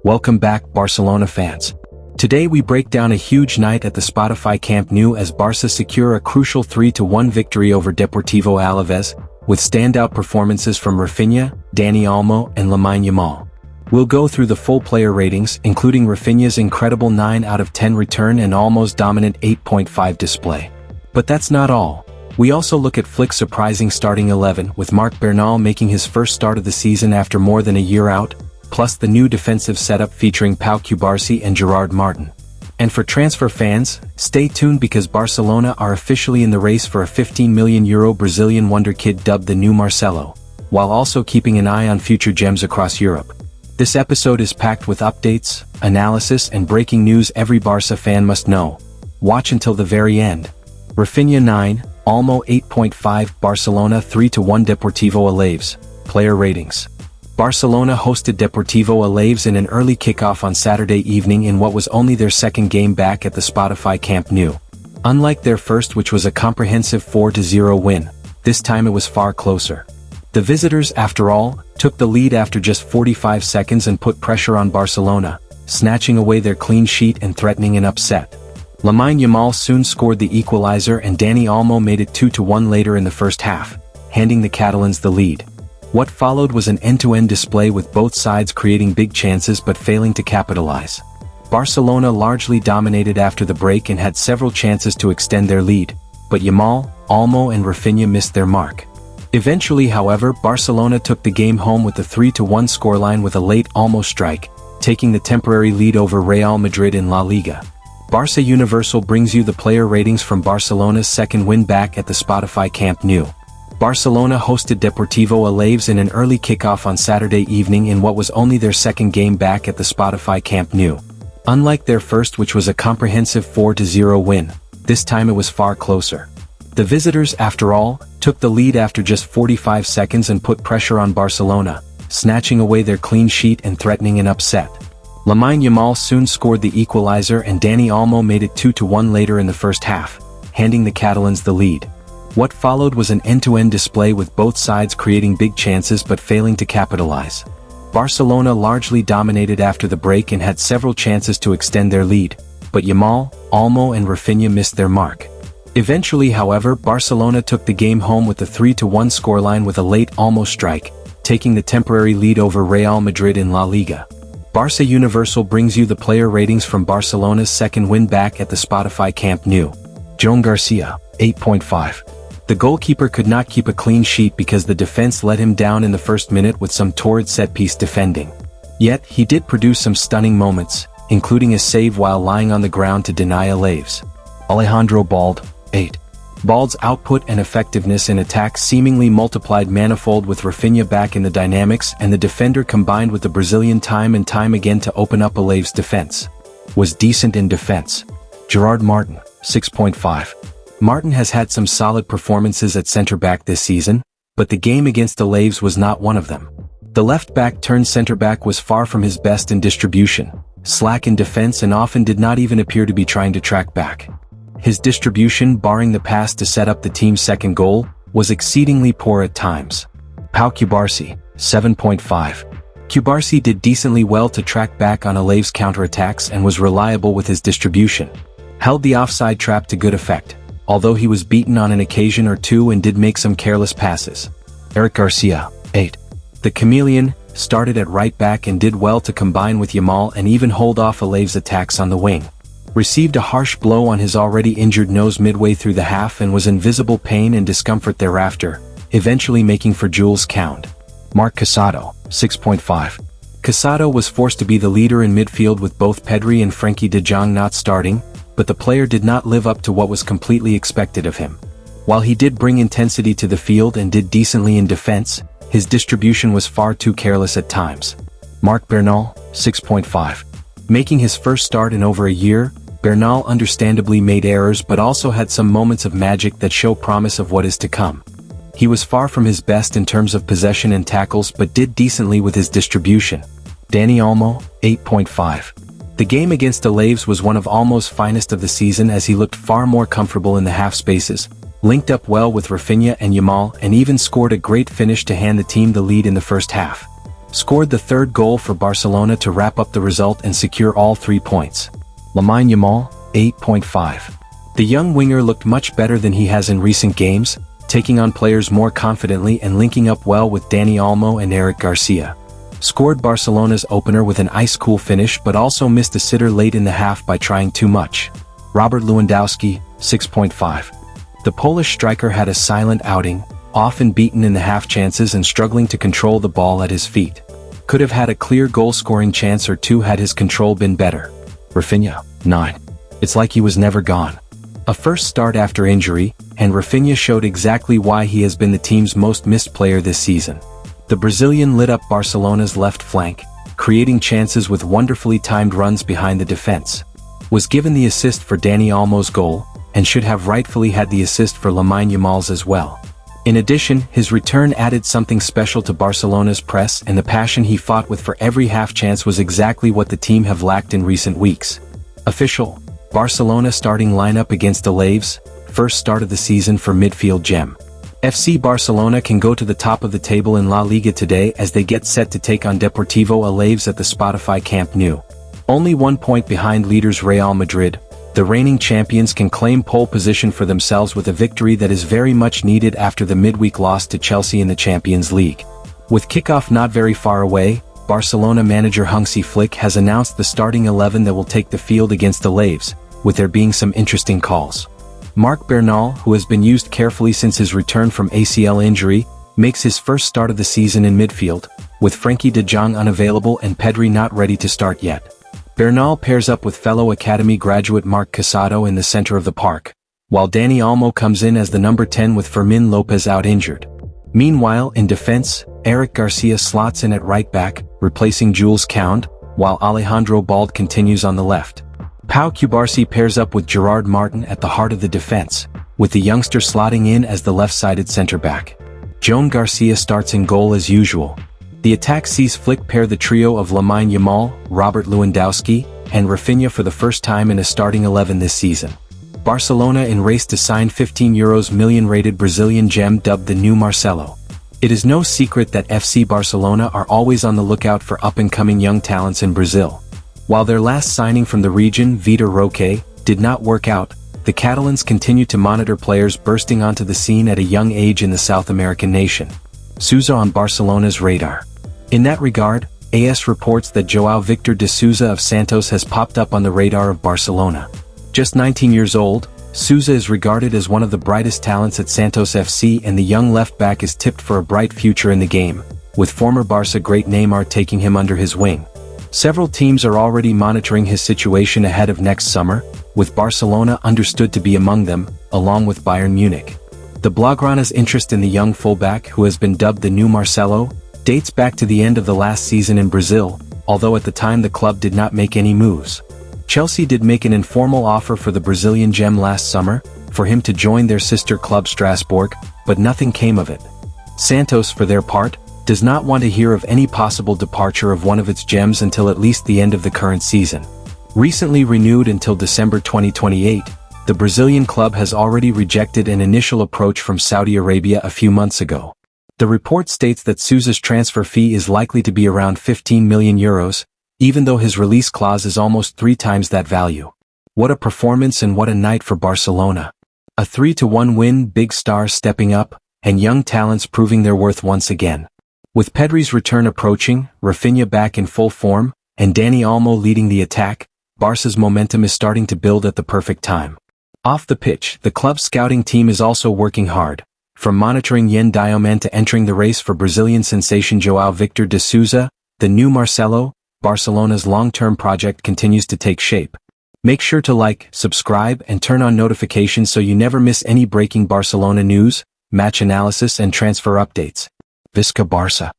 Welcome back, Barcelona fans. Today we break down a huge night at the Spotify Camp Nou as Barça secure a crucial 3-1 victory over Deportivo Alavés, with standout performances from Raphinha, Dani Olmo, and Lamine Yamal. We'll go through the full player ratings, including Raphinha's incredible 9 out of 10 return and Olmo's dominant 8.5 display. But that's not all. We also look at Flick's surprising starting 11, with Marc Bernal making his first start of the season after more than a year out, plus the new defensive setup featuring Pau Cubarsí and Gerard Martin. And for transfer fans, stay tuned because Barcelona are officially in the race for a €15 million Brazilian wonder kid dubbed the new Marcelo, while also keeping an eye on future gems across Europe. This episode is packed with updates, analysis, and breaking news every Barça fan must know. Watch until the very end. Raphinha 9, Olmo 8.5, Barcelona 3-1 Deportivo Alavés. Player ratings. Barcelona hosted Deportivo Alavés in an early kickoff on Saturday evening in what was only their second game back at the Spotify Camp Nou. Unlike their first, which was a comprehensive 4-0 win, this time it was far closer. The visitors, after all, took the lead after just 45 seconds and put pressure on Barcelona, snatching away their clean sheet and threatening an upset. Lamine Yamal soon scored the equalizer and Dani Olmo made it 2-1 later in the first half, handing the Catalans the lead. What followed was an end-to-end display with both sides creating big chances but failing to capitalize. Barcelona largely dominated after the break and had several chances to extend their lead, but Yamal, Olmo and Raphinha missed their mark. Eventually, however, Barcelona took the game home with the 3-1 scoreline with a late Olmo strike, taking the temporary lead over Real Madrid in La Liga. Barça Universal brings you the player ratings from Barcelona's second win back at the Spotify Camp Nou. Barcelona hosted Deportivo Alavés in an early kickoff on Saturday evening in what was only their second game back at the Spotify Camp Nou. Unlike their first, which was a comprehensive 4-0 win, this time it was far closer. The visitors, after all, took the lead after just 45 seconds and put pressure on Barcelona, snatching away their clean sheet and threatening an upset. Lamine Yamal soon scored the equalizer and Dani Olmo made it 2-1 later in the first half, handing the Catalans the lead. What followed was an end-to-end display with both sides creating big chances but failing to capitalize. Barcelona largely dominated after the break and had several chances to extend their lead, but Yamal, Olmo and Raphinha missed their mark. Eventually, however, Barcelona took the game home with the 3-1 scoreline with a late Olmo strike, taking the temporary lead over Real Madrid in La Liga. Barça Universal brings you the player ratings from Barcelona's second win back at the Spotify Camp Nou. Joan Garcia, 8.5. The goalkeeper could not keep a clean sheet because the defense let him down in the first minute with some torrid set-piece defending. Yet, he did produce some stunning moments, including a save while lying on the ground to deny Alavés. Alejandro Balde, 8. Balde's output and effectiveness in attack seemingly multiplied manifold with Raphinha back in the dynamics, and the defender combined with the Brazilian time and time again to open up Alavés' defense. Was decent in defense. Gerard Martin, 6.5. Martin has had some solid performances at center-back this season, but the game against Alavés was not one of them. The left-back turned center-back was far from his best in distribution, slack in defense and often did not even appear to be trying to track back. His distribution, barring the pass to set up the team's second goal, was exceedingly poor at times. Pau Cubarsí, 7.5. Cubarsí did decently well to track back on Alavés' counterattacks and was reliable with his distribution. Held the offside trap to good effect, although he was beaten on an occasion or two and did make some careless passes. García, 8. The chameleon started at right back and did well to combine with Yamal and even hold off Alavés' attacks on the wing. Received a harsh blow on his already injured nose midway through the half and was in visible pain and discomfort thereafter, eventually making for Jules count. Marc Casado, 6.5. Casado was forced to be the leader in midfield with both Pedri and Frenkie de Jong not starting, but the player did not live up to what was completely expected of him. While he did bring intensity to the field and did decently in defense, his distribution was far too careless at times. Marc Bernal, 6.5. Making his first start in over a year, Bernal understandably made errors but also had some moments of magic that show promise of what is to come. He was far from his best in terms of possession and tackles but did decently with his distribution. Dani Olmo, 8.5. The game against Alavés was one of Olmo's finest of the season as he looked far more comfortable in the half spaces, linked up well with Raphinha and Yamal and even scored a great finish to hand the team the lead in the first half. scored the third goal for Barcelona to wrap up the result and secure all 3 points. Lamine Yamal, 8.5. The young winger looked much better than he has in recent games, taking on players more confidently and linking up well with Dani Olmo and García. Scored Barcelona's opener with an ice-cool finish but also missed a sitter late in the half by trying too much. Robert Lewandowski, 6.5. The Polish striker had a silent outing, often beaten in the half chances and struggling to control the ball at his feet. Could have had a clear goal-scoring chance or two had his control been better. Raphinha, 9. It's like he was never gone. A first start after injury, and Raphinha showed exactly why he has been the team's most missed player this season. The Brazilian lit up Barcelona's left flank, creating chances with wonderfully timed runs behind the defense. Was given the assist for Dani Olmo's goal, and should have rightfully had the assist for Lamine Yamal's as well. In addition, his return added something special to Barcelona's press, and the passion he fought with for every half chance was exactly what the team have lacked in recent weeks. Official: Barcelona starting lineup against Alavés, first start of the season for midfield gem. FC Barcelona can go to the top of the table in La Liga today as they get set to take on Deportivo Alavés at the Spotify Camp Nou. Only 1 point behind leaders Real Madrid, the reigning champions can claim pole position for themselves with a victory that is very much needed after the midweek loss to Chelsea in the Champions League. With kickoff not very far away, Barcelona manager Hansi Flick has announced the starting 11 that will take the field against Alavés, with there being some interesting calls. Marc Bernal, who has been used carefully since his return from ACL injury, makes his first start of the season in midfield, with Frenkie de Jong unavailable and Pedri not ready to start yet. Bernal pairs up with fellow academy graduate Marc Casado in the center of the park, while Dani Olmo comes in as the number 10 with Fermin Lopez out injured. Meanwhile, in defense, García slots in at right back, replacing Jules Koundé, while Alejandro Balde continues on the left. Pau Cubarsí pairs up with Gerard Martin at the heart of the defense, with the youngster slotting in as the left-sided center-back. Joan Garcia starts in goal as usual. The attack sees Flick pair the trio of Lamine Yamal, Robert Lewandowski, and Raphinha for the first time in a starting 11 this season. Barcelona in race to sign €15 million rated Brazilian gem dubbed the new Marcelo. It is no secret that FC Barcelona are always on the lookout for up-and-coming young talents in Brazil. While their last signing from the region, Vitor Roque, did not work out, the Catalans continue to monitor players bursting onto the scene at a young age in the South American nation. Sousa on Barcelona's radar. In that regard, AS reports that João Victor de Sousa of Santos has popped up on the radar of Barcelona. Just 19 years old, Sousa is regarded as one of the brightest talents at Santos FC, and the young left-back is tipped for a bright future in the game, with former Barca great Neymar taking him under his wing. Several teams are already monitoring his situation ahead of next summer, with Barcelona understood to be among them, along with Bayern Munich. The Blaugrana's interest in the young fullback, who has been dubbed the new Marcelo, dates back to the end of the last season in Brazil, although at the time the club did not make any moves. Chelsea did make an informal offer for the Brazilian gem last summer, for him to join their sister club Strasbourg, but nothing came of it. Santos, for their part, does not want to hear of any possible departure of one of its gems until at least the end of the current season. Recently renewed until December 2028, the Brazilian club has already rejected an initial approach from Saudi Arabia a few months ago. The report states that Sousa's transfer fee is likely to be around €15 million, even though his release clause is almost 3 times that value. What a performance and what a night for Barcelona. A 3-1 win, big stars stepping up, and young talents proving their worth once again. With Pedri's return approaching, Raphinha back in full form, and Dani Olmo leading the attack, Barca's momentum is starting to build at the perfect time. Off the pitch, the club's scouting team is also working hard, from monitoring Yen Diomande to entering the race for Brazilian sensation João Victor de Sousa, the new Marcelo. Barcelona's long-term project continues to take shape. Make sure to like, subscribe, and turn on notifications so you never miss any breaking Barcelona news, match analysis, and transfer updates. Visca Barça.